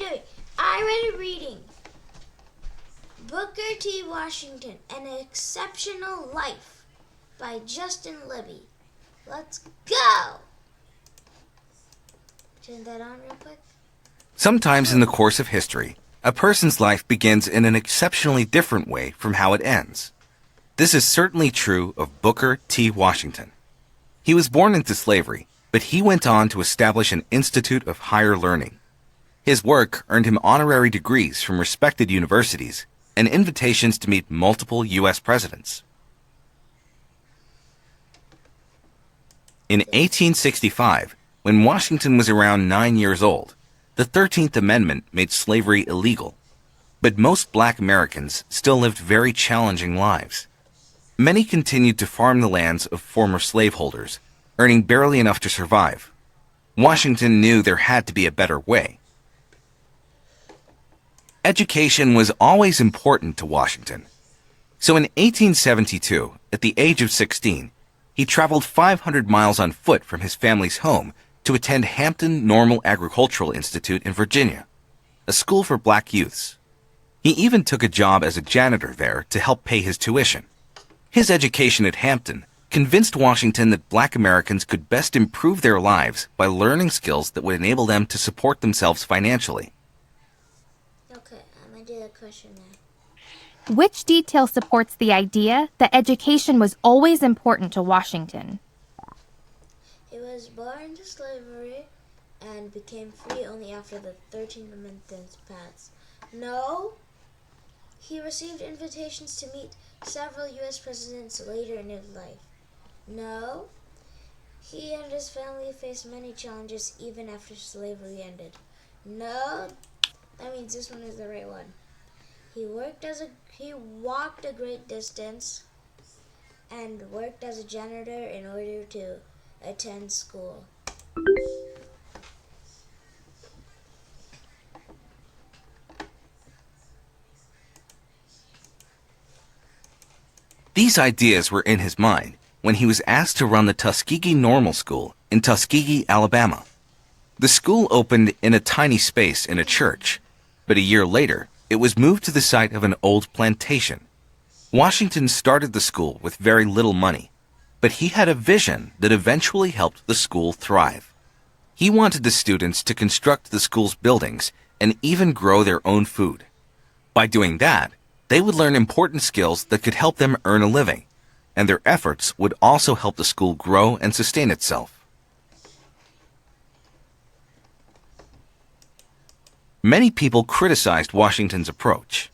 doing? Iready reading. Booker T. Washington, An Exceptional Life by Justin Libby. Let's go! Turn that on real quick. Sometimes in the course of history, a person's life begins in an exceptionally different way from how it ends. This is certainly true of Booker T. Washington. He was born into slavery, but he went on to establish an institute of higher learning. His work earned him honorary degrees from respected universities and invitations to meet multiple U.S. presidents. In 1865, when Washington was around 9 years old, the 13th Amendment made slavery illegal. But most black Americans still lived very challenging lives. Many continued to farm the lands of former slaveholders, earning barely enough to survive. Washington knew there had to be a better way. Education was always important to Washington. So in 1872, at the age of 16, he traveled 500 miles on foot from his family's home to attend Hampton Normal Agricultural Institute in Virginia, a school for black youths. He even took a job as a janitor there to help pay his tuition. His education at Hampton convinced Washington that black Americans could best improve their lives by learning skills that would enable them to support themselves financially. Okay, I'm going to do the question now. Which detail supports the idea that education was always important to Washington? He was born into slavery and became free only after the 13th Amendment passed. No. He received invitations to meet several U.S. presidents later in his life. No. He and his family faced many challenges even after slavery ended. No. That means this one is the right one. He walked a great distance and worked as a janitor in order to attend school. These ideas were in his mind when he was asked to run the Tuskegee Normal School in Tuskegee, Alabama. The school opened in a tiny space in a church, but a year later, it was moved to the site of an old plantation. Washington started the school with very little money, but he had a vision that eventually helped the school thrive. He wanted the students to construct the school's buildings and even grow their own food. By doing that, they would learn important skills that could help them earn a living, and their efforts would also help the school grow and sustain itself. Many people criticized Washington's approach.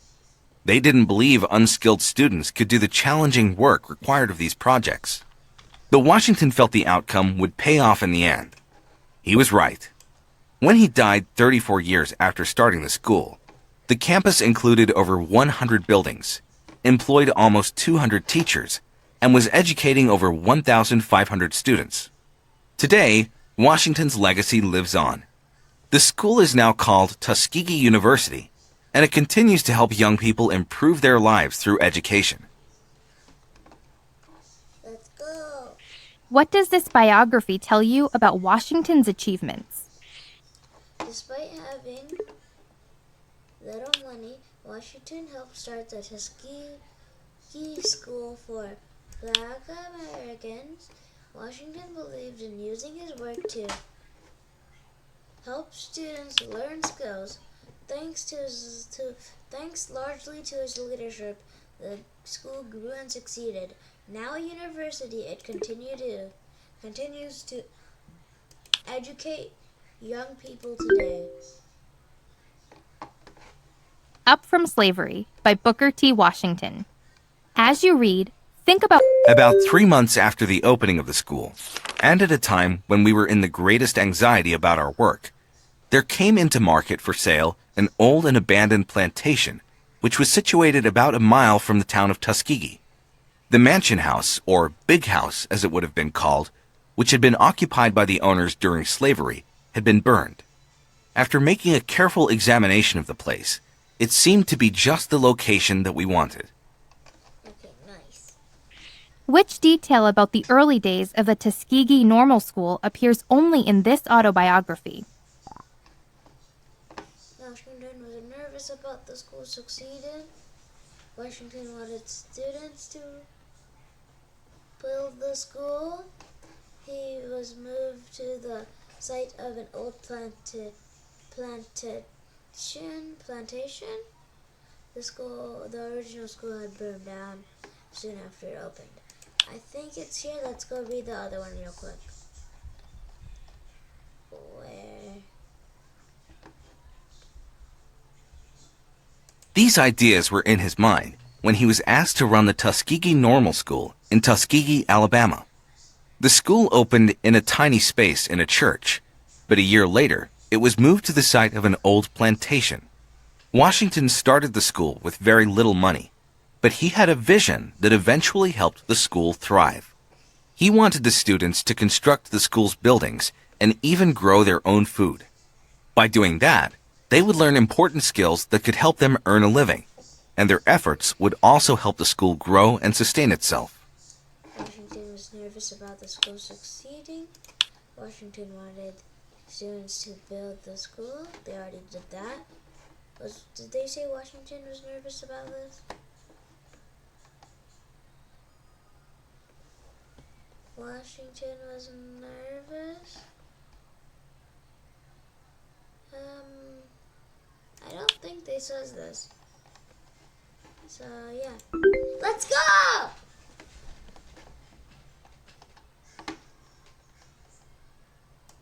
They didn't believe unskilled students could do the challenging work required of these projects. But Washington felt the outcome would pay off in the end. He was right. When he died 34 years after starting the school, the campus included over 100 buildings, employed almost 200 teachers, and was educating over 1,500 students. Today, Washington's legacy lives on. The school is now called Tuskegee University, and it continues to help young people improve their lives through education. Let's go. What does this biography tell you about Washington's achievements? Despite having little money, Washington helped start the Tuskegee School for Black Americans. Washington believed in using his work to help students learn skills. Thanks largely to his leadership, the school grew and succeeded. Now a university, it continues to educate young people today. Up from Slavery by Booker T. Washington. As you read, think about... About 3 months after the opening of the school, and at a time when we were in the greatest anxiety about our work, there came into market for sale an old and abandoned plantation, which was situated about a mile from the town of Tuskegee. The mansion house, or big house as it would have been called, which had been occupied by the owners during slavery, had been burned. After making a careful examination of the place, it seemed to be just the location that we wanted. Okay, nice. Which detail about the early days of the Tuskegee Normal School appears only in this autobiography? Washington was nervous about the school succeeding. Washington wanted students to build the school. He was moved to the site of an old plantation. The original school had burned down soon after it opened. I think it's here. Let's go read the other one real quick. Where? These ideas were in his mind when he was asked to run the Tuskegee Normal School in Tuskegee, Alabama. The school opened in a tiny space in a church, but a year later, it was moved to the site of an old plantation. Washington started the school with very little money, but he had a vision that eventually helped the school thrive. He wanted the students to construct the school's buildings and even grow their own food. By doing that, they would learn important skills that could help them earn a living, and their efforts would also help the school grow and sustain itself. Washington was nervous about the school succeeding. Washington wanted students to build the school. They already did that. Did they say Washington was nervous about this? Washington was nervous. I don't think they says this. So yeah. Let's go!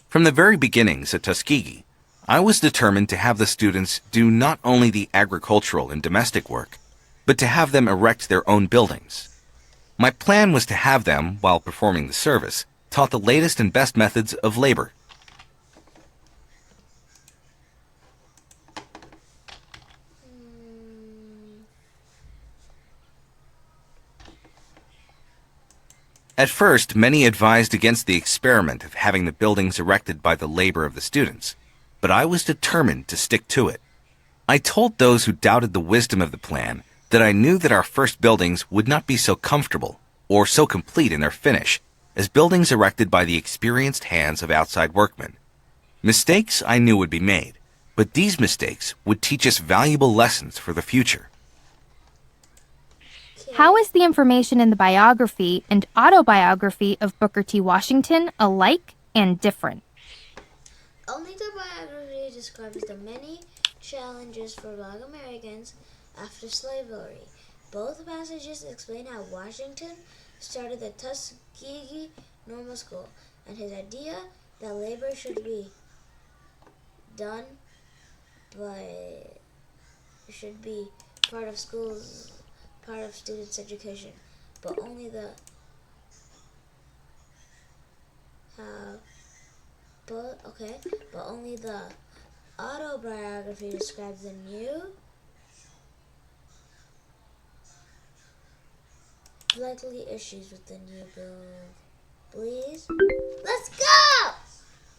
From the very beginnings at Tuskegee, I was determined to have the students do not only the agricultural and domestic work, but to have them erect their own buildings. My plan was to have them, while performing the service, taught the latest and best methods of labor. At first, many advised against the experiment of having the buildings erected by the labor of the students, but I was determined to stick to it. I told those who doubted the wisdom of the plan that I knew that our first buildings would not be so comfortable or so complete in their finish as buildings erected by the experienced hands of outside workmen. Mistakes I knew would be made, but these mistakes would teach us valuable lessons for the future. How is the information in the biography and autobiography of Booker T. Washington alike and different? Only the biography describes the many challenges for Black Americans after slavery. Both passages explain how Washington started the Tuskegee Normal School and his idea that labor should be done, but should be part of students' education, but only the autobiography describes the new likely issues with the new bill. Please, let's go!